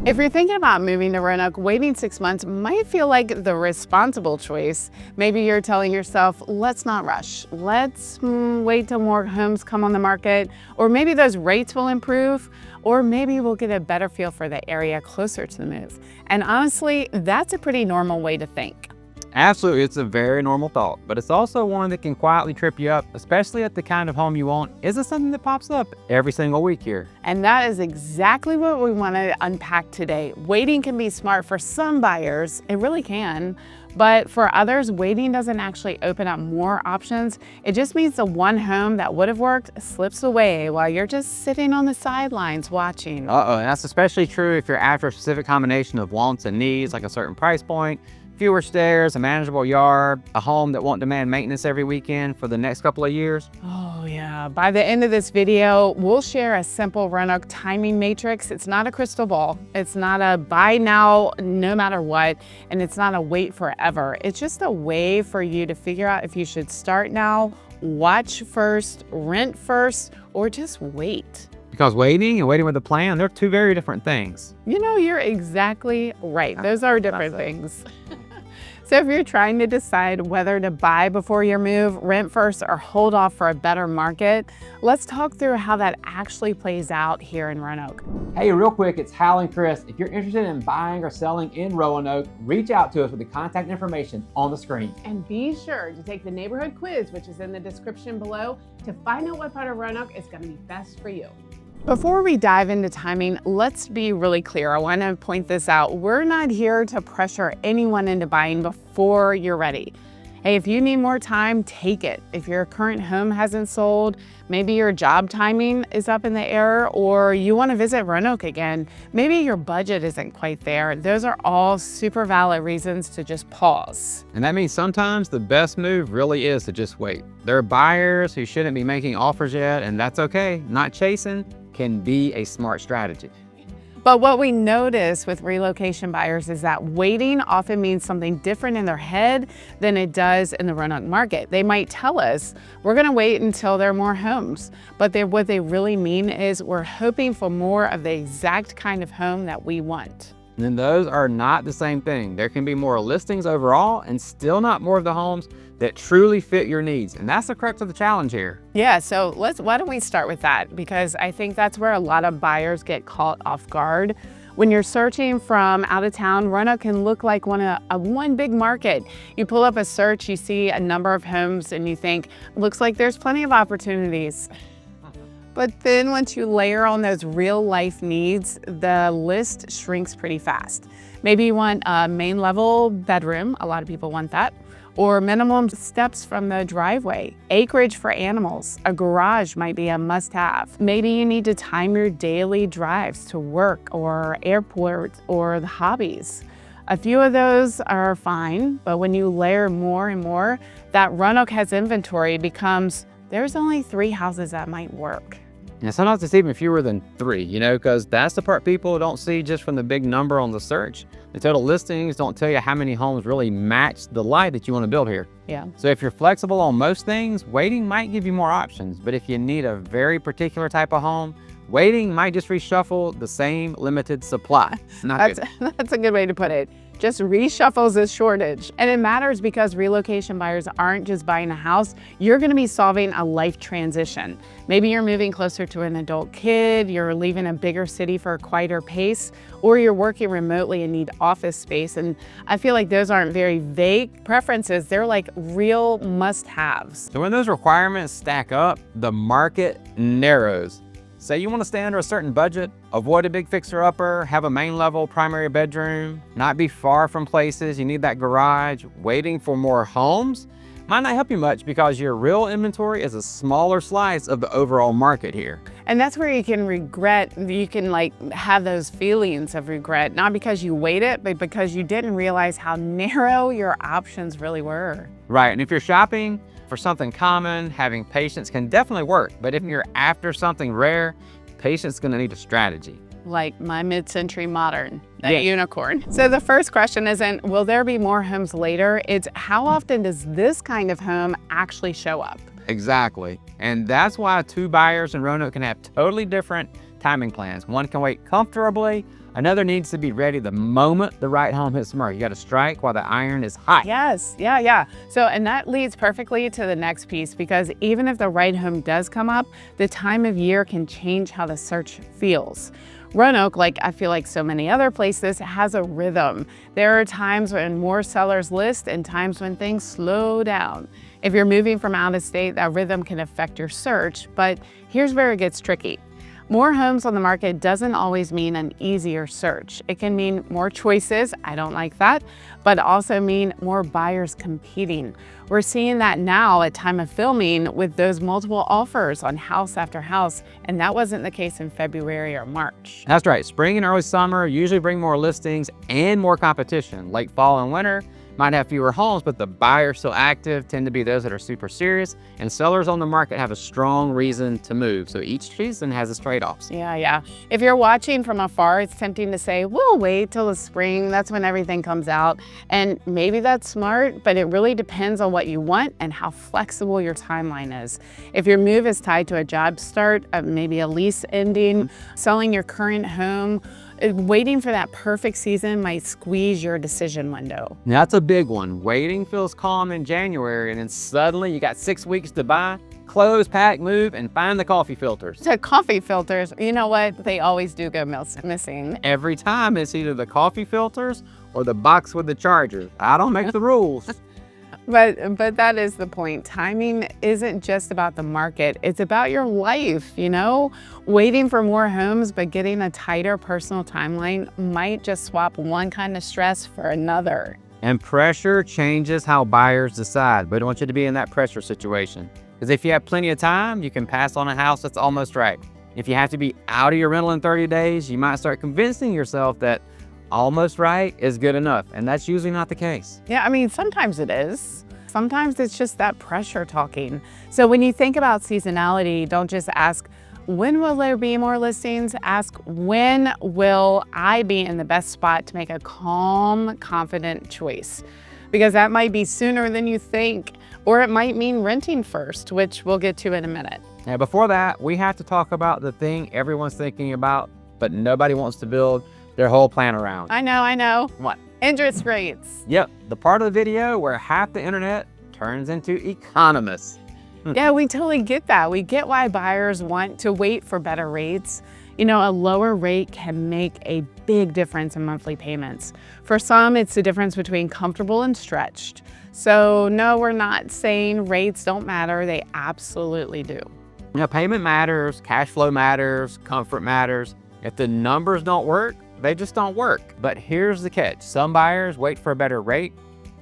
If you're thinking about moving to Roanoke, waiting 6 months might feel like the responsible choice. Maybe you're telling yourself, let's not rush. Let's wait till more homes come on the market, or maybe those rates will improve, or maybe we'll get a better feel for the area closer to the move. And honestly, that's a pretty normal way to think. Absolutely, it's a very normal thought, but it's also one that can quietly trip you up, especially if the kind of home you want isn't something that pops up every single week here. And that is exactly what we want to unpack today. Waiting can be smart for some buyers, it really can. But for others, waiting doesn't actually open up more options. It just means the one home that would have worked slips away while you're just sitting on the sidelines watching. And that's especially true if you're after a specific combination of wants and needs, like a certain price point, fewer stairs, a manageable yard, a home that won't demand maintenance every weekend for the next couple of years. Oh yeah, by the end of this video, we'll share a simple Roanoke timing matrix. It's not a crystal ball. It's not a buy now, no matter what, and it's not a wait forever. It's just a way for you to figure out if you should start now, watch first, rent first, or just wait. Because waiting and waiting with a plan, they're two very different things. You know, you're exactly right. Those are different things. So if you're trying to decide whether to buy before your move, rent first, or hold off for a better market, let's talk through how that actually plays out here in Roanoke. Hey, real quick, it's Hal and Chris. If you're interested in buying or selling in Roanoke, reach out to us with the contact information on the screen. And be sure to take the neighborhood quiz, which is in the description below, to find out what part of Roanoke is going to be best for you. Before we dive into timing, let's be really clear. I want to point this out. We're not here to pressure anyone into buying before you're ready. Hey, if you need more time, take it. If your current home hasn't sold, maybe your job timing is up in the air, or you want to visit Roanoke again, maybe your budget isn't quite there. Those are all super valid reasons to just pause. And that means sometimes the best move really is to just wait. There are buyers who shouldn't be making offers yet, and that's okay. Not chasing can be a smart strategy. But what we notice with relocation buyers is that waiting often means something different in their head than it does in the Roanoke market. They might tell us, we're gonna wait until there are more homes, but what they really mean is we're hoping for more of the exact kind of home that we want. And then those are not the same thing. There can be more listings overall and still not more of the homes that truly fit your needs. And that's the crux of the challenge here. Yeah, so why don't we start with that? Because I think that's where a lot of buyers get caught off guard. When you're searching from out of town, Roanoke can look like one big market. You pull up a search, you see a number of homes and you think, looks like there's plenty of opportunities. But then once you layer on those real life needs, the list shrinks pretty fast. Maybe you want a main level bedroom, a lot of people want that, or minimum steps from the driveway, acreage for animals, a garage might be a must-have. Maybe you need to time your daily drives to work or airport or the hobbies. A few of those are fine, but when you layer more and more, that Roanoke has inventory becomes, there's only 3 houses that might work. And sometimes it's even fewer than 3, because that's the part people don't see just from the big number on the search. The total listings don't tell you how many homes really match the life that you want to build here. Yeah. So if you're flexible on most things, waiting might give you more options. But if you need a very particular type of home, waiting might just reshuffle the same limited supply. That's a good way to put it. Just reshuffles the shortage. And it matters because relocation buyers aren't just buying a house, you're gonna be solving a life transition. Maybe you're moving closer to an adult kid, you're leaving a bigger city for a quieter pace, or you're working remotely and need office space. And I feel like those aren't very vague preferences, they're like real must-haves. So when those requirements stack up, the market narrows. Say you want to stay under a certain budget, avoid a big fixer-upper, have a main level primary bedroom, not be far from places, you need that garage, waiting for more homes might not help you much because your real inventory is a smaller slice of the overall market here. And that's where you can regret, you can have those feelings of regret, not because you waited, but because you didn't realize how narrow your options really were. Right, and if you're shopping for something common, having patience can definitely work. But if you're after something rare, patience is gonna need a strategy. Like my mid-century modern, that unicorn. So the first question isn't, will there be more homes later? It's how often does this kind of home actually show up? Exactly. And that's why 2 buyers in Roanoke can have totally different timing plans. One can wait comfortably, Another needs to be ready the moment the right home hits the market. You got to strike while the iron is hot. Yes, yeah. So, and that leads perfectly to the next piece, because even if the right home does come up, the time of year can change how the search feels. Roanoke, like I feel like so many other places, has a rhythm. There are times when more sellers list and times when things slow down. If you're moving from out of state, that rhythm can affect your search, but here's where it gets tricky. More homes on the market doesn't always mean an easier search. It can mean more choices, I don't like that, but also mean more buyers competing. We're seeing that now at time of filming with those multiple offers on house after house, and that wasn't the case in February or March. That's right. Spring and early summer usually bring more listings and more competition. Late fall and winter might have fewer homes, but the buyers still active tend to be those that are super serious, and sellers on the market have a strong reason to move. So each season has its trade-offs. Yeah. If you're watching from afar, it's tempting to say, we'll wait till the spring. That's when everything comes out. And maybe that's smart, but it really depends on what you want and how flexible your timeline is. If your move is tied to a job start, maybe a lease ending, selling your current home, waiting for that perfect season might squeeze your decision window. Now, that's a big one. Waiting feels calm in January, and then suddenly you got 6 weeks to buy, close, pack, move, and find the coffee filters. So coffee filters, you know what? They always do go missing. Every time it's either the coffee filters or the box with the charger. I don't make the rules. But that is the point. Timing isn't just about the market. It's about your life, you know? Waiting for more homes, but getting a tighter personal timeline might just swap one kind of stress for another. And pressure changes how buyers decide, but I don't want you to be in that pressure situation. Because if you have plenty of time, you can pass on a house that's almost right. If you have to be out of your rental in 30 days, you might start convincing yourself that almost right is good enough, and that's usually not the case. Yeah, I mean, sometimes it is. Sometimes it's just that pressure talking. So when you think about seasonality, don't just ask, when will there be more listings? Ask, when will I be in the best spot to make a calm, confident choice? Because that might be sooner than you think, or it might mean renting first, which we'll get to in a minute. Now, before that, we have to talk about the thing everyone's thinking about, but nobody wants to build their whole plan around. I know. What? Interest rates. Yep, the part of the video where half the internet turns into economists. Yeah, we totally get that. We get why buyers want to wait for better rates. You know, a lower rate can make a big difference in monthly payments. For some, it's the difference between comfortable and stretched. So no, we're not saying rates don't matter. They absolutely do. You know, payment matters, cash flow matters, comfort matters. If the numbers don't work, they just don't work. But here's the catch. Some buyers wait for a better rate,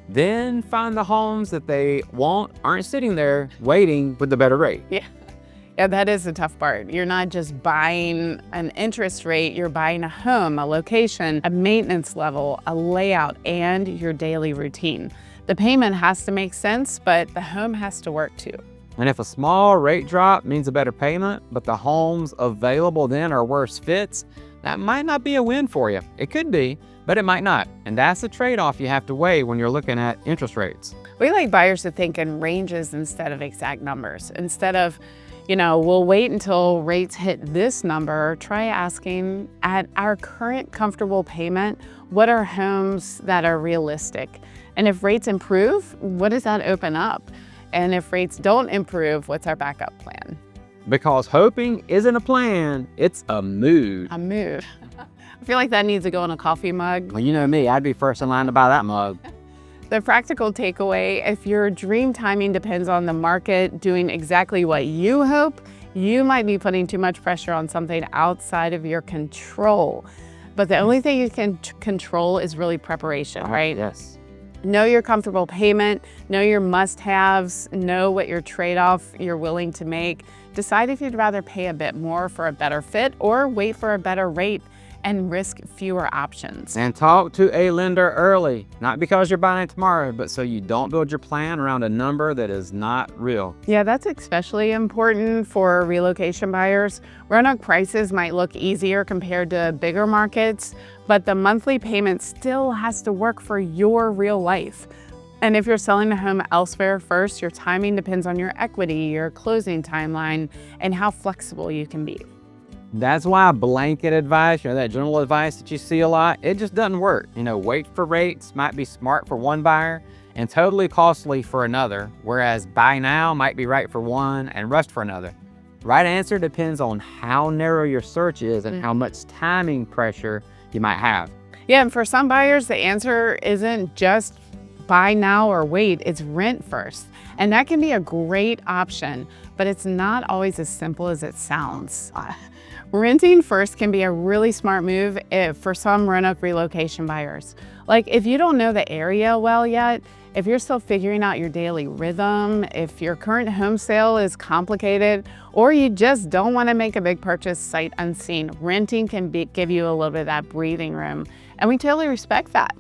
then find the homes that they want aren't sitting there waiting with the better rate. Yeah, that is the tough part. You're not just buying an interest rate, you're buying a home, a location, a maintenance level, a layout, and your daily routine. The payment has to make sense, but the home has to work too. And if a small rate drop means a better payment, but the homes available then are worse fits, that might not be a win for you. It could be, but it might not. And that's the trade-off you have to weigh when you're looking at interest rates. We like buyers to think in ranges instead of exact numbers. Instead of, you know, we'll wait until rates hit this number, try asking, at our current comfortable payment, what are homes that are realistic? And if rates improve, what does that open up? And if rates don't improve, what's our backup plan? Because hoping isn't a plan, it's a mood. A move. I feel like that needs to go in a coffee mug. Well, you know me, I'd be first in line to buy that mug. The practical takeaway, if your dream timing depends on the market doing exactly what you hope, you might be putting too much pressure on something outside of your control. But the only thing you can control is really preparation, right? Yes. Know your comfortable payment, know your must-haves, know what your trade-off you're willing to make. Decide if you'd rather pay a bit more for a better fit or wait for a better rate and risk fewer options. And talk to a lender early, not because you're buying tomorrow, but so you don't build your plan around a number that is not real. Yeah, that's especially important for relocation buyers. Roanoke prices might look easier compared to bigger markets, but the monthly payment still has to work for your real life. And if you're selling a home elsewhere first, your timing depends on your equity, your closing timeline, and how flexible you can be. That's why blanket advice, that general advice that you see a lot, it just doesn't work. Wait for rates might be smart for one buyer and totally costly for another, whereas buy now might be right for one and rush for another. Right answer depends on how narrow your search is and how much timing pressure you might have. Yeah, and for some buyers, the answer isn't just buy now or wait, it's rent first. And that can be a great option, but it's not always as simple as it sounds. Renting first can be a really smart move for some Roanoke relocation buyers. Like if you don't know the area well yet, if you're still figuring out your daily rhythm, if your current home sale is complicated, or you just don't want to make a big purchase sight unseen, renting can give you a little bit of that breathing room. And we totally respect that.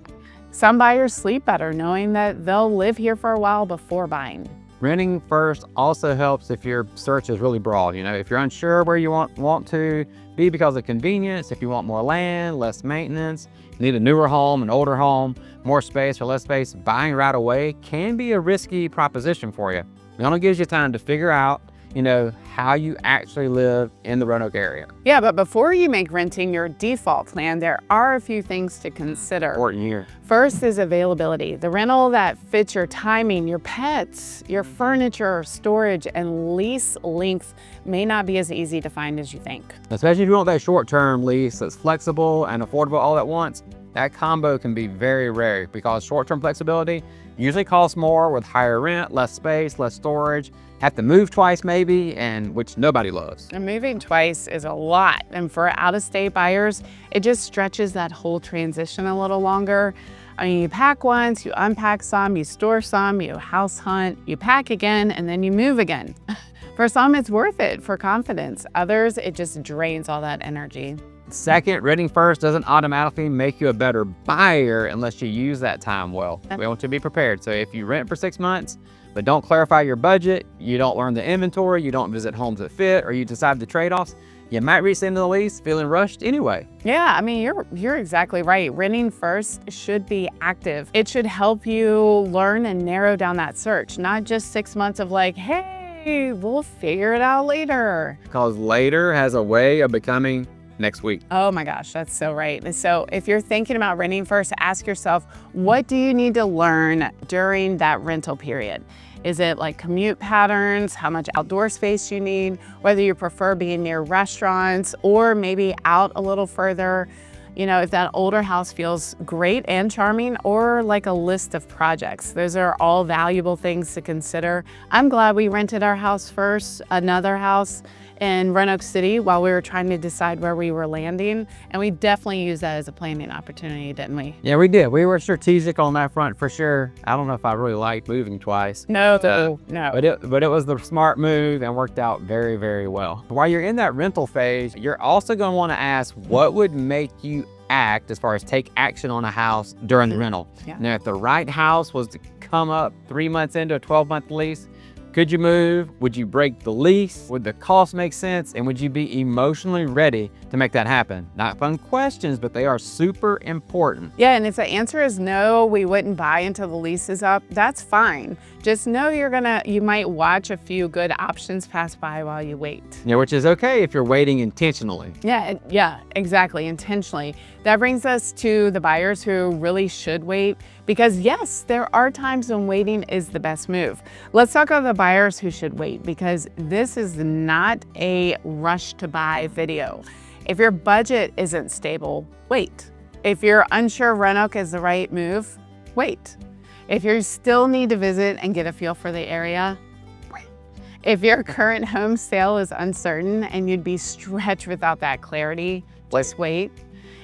Some buyers sleep better knowing that they'll live here for a while before buying. Renting first also helps if your search is really broad. If you're unsure where you want to be because of convenience, if you want more land, less maintenance, need a newer home, an older home, more space or less space, buying right away can be a risky proposition for you. It only gives you time to figure out how you actually live in the Roanoke area. Yeah, but before you make renting your default plan, there are a few things to consider. Important here. First is availability. The rental that fits your timing, your pets, your furniture, storage, and lease length may not be as easy to find as you think. Especially if you want that short-term lease that's flexible and affordable all at once, that combo can be very rare because short-term flexibility usually costs more with higher rent, less space, less storage, have to move twice maybe, and which nobody loves. And moving twice is a lot. And for out-of-state buyers, it just stretches that whole transition a little longer. I mean, you pack once, you unpack some, you store some, you house hunt, you pack again, and then you move again. For some, it's worth it for confidence. Others, it just drains all that energy. Second, renting first doesn't automatically make you a better buyer unless you use that time well. We want you to be prepared. So if you rent for 6 months, but don't clarify your budget, you don't learn the inventory, you don't visit homes that fit, or you decide the trade-offs, you might reach the end of the lease feeling rushed anyway. Yeah, I mean, you're exactly right. Renting first should be active. It should help you learn and narrow down that search, not just 6 months of like, hey, we'll figure it out later. Because later has a way of becoming next week. Oh my gosh, that's so right. So if you're thinking about renting first, ask yourself, what do you need to learn during that rental period? Is it like commute patterns, how much outdoor space you need, whether you prefer being near restaurants or maybe out a little further? If that older house feels great and charming, or like a list of projects. Those are all valuable things to consider. I'm glad we rented our house first, another house in Roanoke City while we were trying to decide where we were landing. And we definitely used that as a planning opportunity, didn't we? Yeah, we did. We were strategic on that front for sure. I don't know if I really liked moving twice. No. But it was the smart move and worked out very, very well. While you're in that rental phase, you're also going to want to ask what would make you act as far as take action on a house during the rental. Yeah. Now, if the right house was to come up 3 months into a 12-month lease, could you move? Would you break the lease? Would the cost make sense? And would you be emotionally ready to make that happen? Not fun questions, but they are super important. Yeah, and if the answer is no, we wouldn't buy until the lease is up, that's fine. Just know you might watch a few good options pass by while you wait. Yeah, which is okay if you're waiting intentionally. Yeah, exactly, intentionally. That brings us to the buyers who really should wait, because yes, there are times when waiting is the best move. Let's talk about the buyers who should wait, because this is not a rush to buy video. If your budget isn't stable, wait. If you're unsure Roanoke is the right move, wait. If you still need to visit and get a feel for the area, wait. If your current home sale is uncertain and you'd be stretched without that clarity, just wait.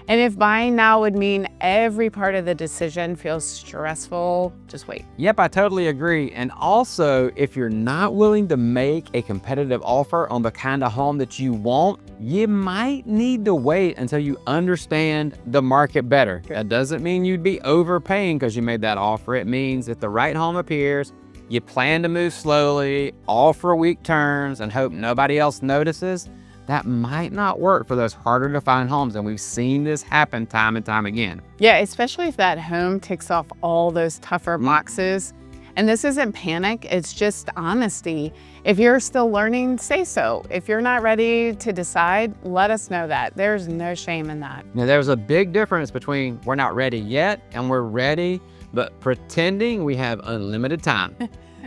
And if buying now would mean every part of the decision feels stressful, just wait. Yep, I totally agree. And also, if you're not willing to make a competitive offer on the kind of home that you want, you might need to wait until you understand the market better. That doesn't mean you'd be overpaying because you made that offer. It means if the right home appears, you plan to move slowly, offer weak terms, and hope nobody else notices. That might not work for those harder to find homes, and we've seen this happen time and time again. Yeah, especially if that home ticks off all those tougher boxes. And this isn't panic, it's just honesty. If you're still learning, say so. If you're not ready to decide, let us know that. There's no shame in that. Now, there's a big difference between we're not ready yet and we're ready, but pretending we have unlimited time.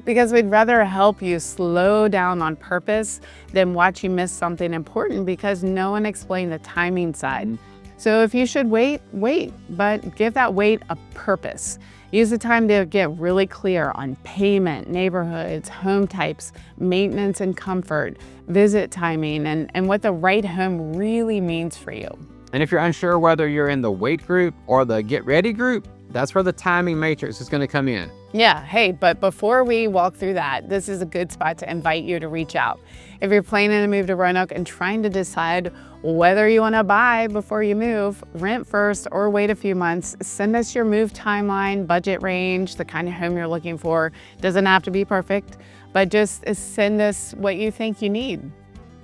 Because we'd rather help you slow down on purpose than watch you miss something important because no one explained the timing side. So if you should wait, wait, but give that wait a purpose. Use the time to get really clear on payment, neighborhoods, home types, maintenance and comfort, visit timing, and what the right home really means for you. And if you're unsure whether you're in the wait group or the get ready group, that's where the timing matrix is going to come in. Yeah, hey, but before we walk through that, this is a good spot to invite you to reach out. If you're planning to move to Roanoke and trying to decide whether you want to buy before you move, rent first, or wait a few months, send us your move timeline, budget range, the kind of home you're looking for. Doesn't have to be perfect, but just send us what you think you need.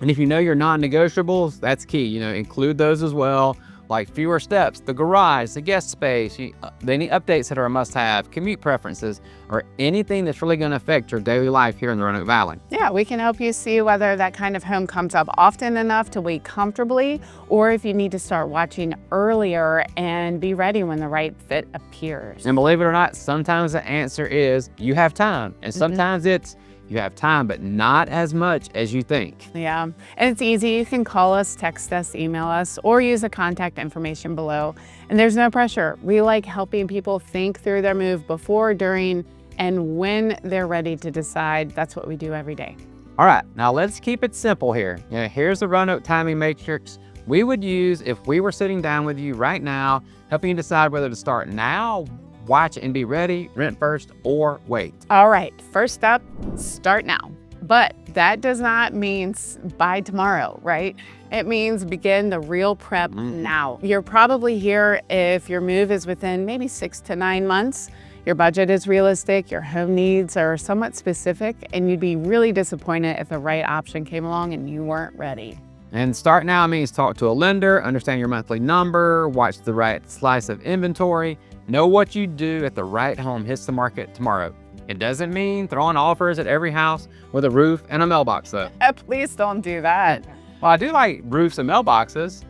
And if you know your non-negotiables, that's key. Include those as well, like fewer steps, the garage, the guest space, any updates that are a must-have, commute preferences, or anything that's really going to affect your daily life here in the Roanoke Valley. Yeah, we can help you see whether that kind of home comes up often enough to wait comfortably, or if you need to start watching earlier and be ready when the right fit appears. And believe it or not, sometimes the answer is you have time, and sometimes it's you have time, but not as much as you think. Yeah, and it's easy. You can call us, text us, email us, or use the contact information below. And there's no pressure. We like helping people think through their move before, during, and when they're ready to decide. That's what we do every day. All right, now let's keep it simple here. Here's the Roanoke timing matrix we would use if we were sitting down with you right now, helping you decide whether to start now, watch and be ready, rent first, or wait. All right, first up, start now. But that does not mean buy tomorrow, right? It means begin the real prep now. You're probably here if your move is within maybe 6 to 9 months. Your budget is realistic, your home needs are somewhat specific, and you'd be really disappointed if the right option came along and you weren't ready. And start now means talk to a lender, understand your monthly number, watch the right slice of inventory, know what you do at the right home hits the market tomorrow. It doesn't mean throwing offers at every house with a roof and a mailbox though. Please don't do that. Well, I do like roofs and mailboxes.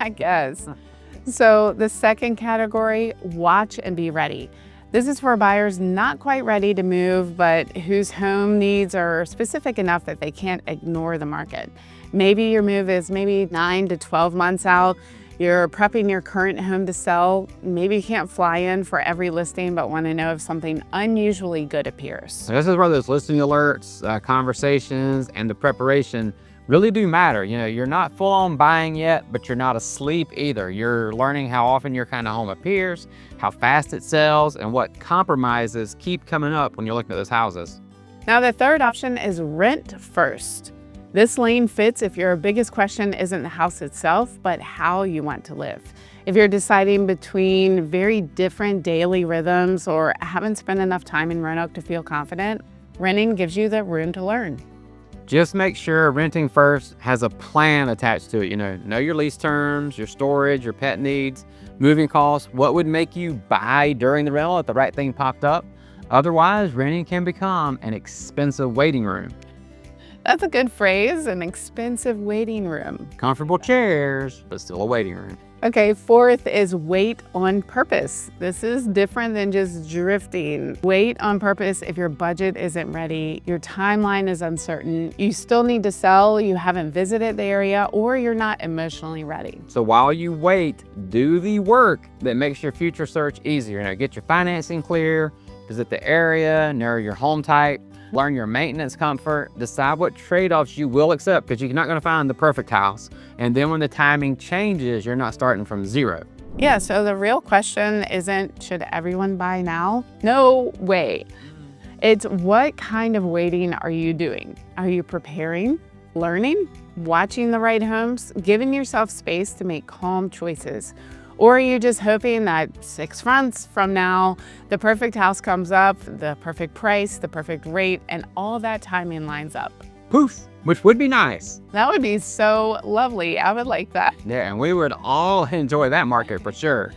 I guess. So the second category, watch and be ready. This is for buyers not quite ready to move, but whose home needs are specific enough that they can't ignore the market. Maybe your move is maybe 9 to 12 months out. You're prepping your current home to sell. Maybe you can't fly in for every listing, but want to know if something unusually good appears. So this is where those listing alerts, conversations, and the preparation really do matter. You're not full on buying yet, but you're not asleep either. You're learning how often your kind of home appears, how fast it sells, and what compromises keep coming up when you're looking at those houses. Now the third option is rent first. This lane fits if your biggest question isn't the house itself, but how you want to live. If you're deciding between very different daily rhythms or haven't spent enough time in Roanoke to feel confident, renting gives you the room to learn. Just make sure renting first has a plan attached to it. Know your lease terms, your storage, your pet needs, moving costs, what would make you buy during the rental if the right thing popped up. Otherwise, renting can become an expensive waiting room. That's a good phrase, an expensive waiting room. Comfortable chairs, but still a waiting room. Okay, fourth is wait on purpose. This is different than just drifting. Wait on purpose if your budget isn't ready, your timeline is uncertain, you still need to sell, you haven't visited the area, or you're not emotionally ready. So while you wait, do the work that makes your future search easier. Get your financing clear, visit the area, narrow your home type, learn your maintenance comfort, decide what trade-offs you will accept because you're not going to find the perfect house. And then when the timing changes, you're not starting from zero. Yeah, so the real question isn't, should everyone buy now? No way. It's what kind of waiting are you doing? Are you preparing, learning, watching the right homes, giving yourself space to make calm choices? Or are you just hoping that 6 months from now, the perfect house comes up, the perfect price, the perfect rate, and all that timing lines up? Poof, which would be nice. That would be so lovely. I would like that. Yeah, and we would all enjoy that market for sure.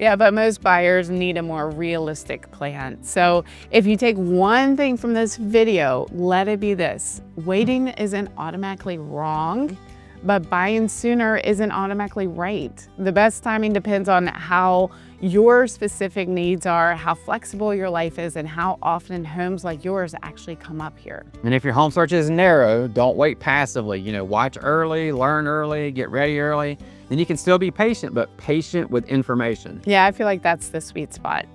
Yeah, but most buyers need a more realistic plan. So if you take one thing from this video, let it be this: waiting isn't automatically wrong, but buying sooner isn't automatically right. The best timing depends on how your specific needs are, how flexible your life is, and how often homes like yours actually come up here. And if your home search is narrow, don't wait passively. Watch early, learn early, get ready early. Then you can still be patient, but patient with information. Yeah, I feel like that's the sweet spot.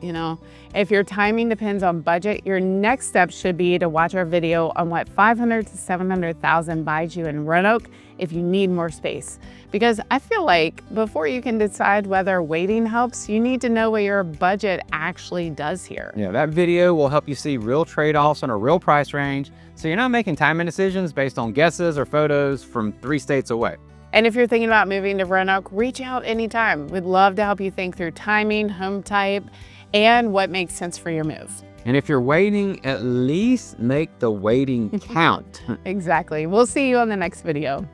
If your timing depends on budget, your next step should be to watch our video on what 500 to 700,000 buys you in Roanoke if you need more space. Because I feel like before you can decide whether waiting helps, you need to know what your budget actually does here. Yeah, that video will help you see real trade-offs on a real price range, so you're not making timing decisions based on guesses or photos from 3 states away. And if you're thinking about moving to Roanoke, reach out anytime. We'd love to help you think through timing, home type, and what makes sense for your move. And if you're waiting, at least make the waiting count. Exactly. We'll see you on the next video.